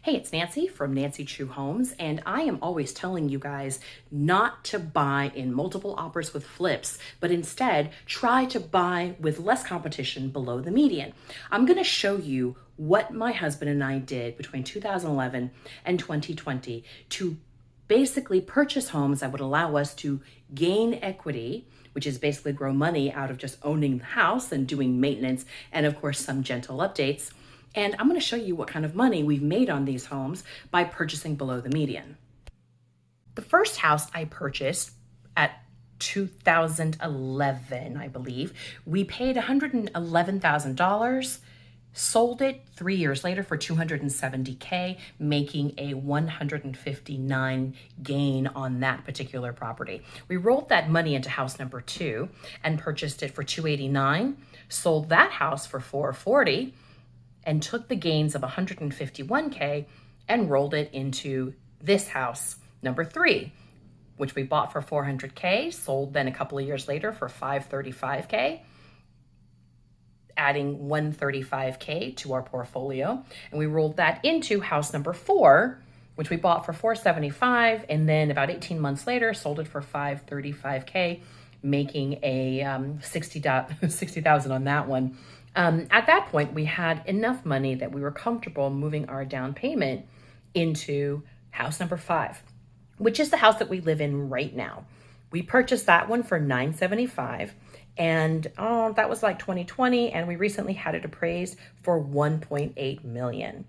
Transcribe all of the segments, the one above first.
Hey, it's Nancy from Nancy True Homes, and I am always telling you guys not to buy in multiple offers with flips, but instead try to buy with less competition below the median. I'm going to show you what my husband and I did between 2011 and 2020 to basically purchase homes that would allow us to gain equity, which is basically grow money out of just owning the house and doing maintenance and, of course, some gentle updates. And I'm going to show you what kind of money we've made on these homes by purchasing below the median. The first house I purchased at 2011, I believe, we paid $111,000, sold it 3 years later for $270K, making a $159 gain on that particular property. We rolled that money into house number 2 and purchased it for $289, sold that house for $440, and took the gains of $151K and rolled it into this house, number 3, which we bought for $400K, sold then a couple of years later for $535K, adding $135K to our portfolio. And we rolled that into house number 4, which we bought for $475, and then about 18 months later, sold it for $535K, making a $60,000 on that one. At that point, we had enough money that we were comfortable moving our down payment into house number 5, which is the house that we live in right now. We purchased that one for $975, and that was like 2020, and we recently had it appraised for $1.8 million.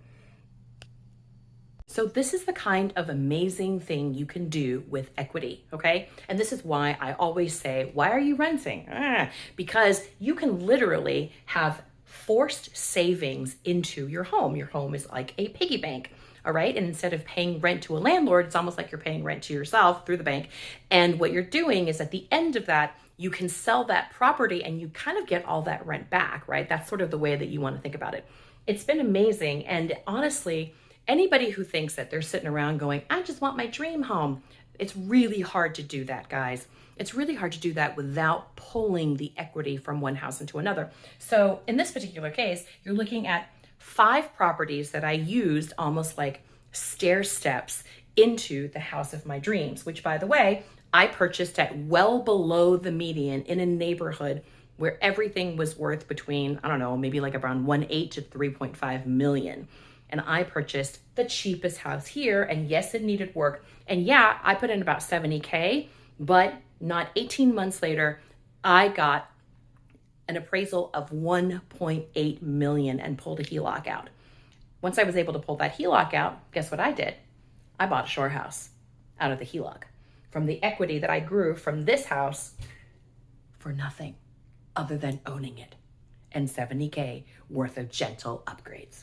So this is the kind of amazing thing you can do with equity, okay? And this is why I always say, why are you renting? Because you can literally have forced savings into your home. Your home is like a piggy bank, all right? And instead of paying rent to a landlord, it's almost like you're paying rent to yourself through the bank. And what you're doing is at the end of that, you can sell that property and you kind of get all that rent back, right? That's sort of the way that you want to think about it. It's been amazing. And honestly, anybody who thinks that they're sitting around going, I just want my dream home, it's really hard to do that, guys. It's really hard to do that without pulling the equity from one house into another. So in this particular case, you're looking at 5 properties that I used almost like stair steps into the house of my dreams, which, by the way, I purchased at well below the median in a neighborhood where everything was worth between, I don't know, maybe like around 1.8 to 3.5 million. And I purchased the cheapest house here. And yes, it needed work. And yeah, I put in about $70K, but not 18 months later, I got an appraisal of 1.8 million and pulled a HELOC out. Once I was able to pull that HELOC out, guess what I did? I bought a shore house out of the HELOC from the equity that I grew from this house for nothing other than owning it and $70K worth of gentle upgrades.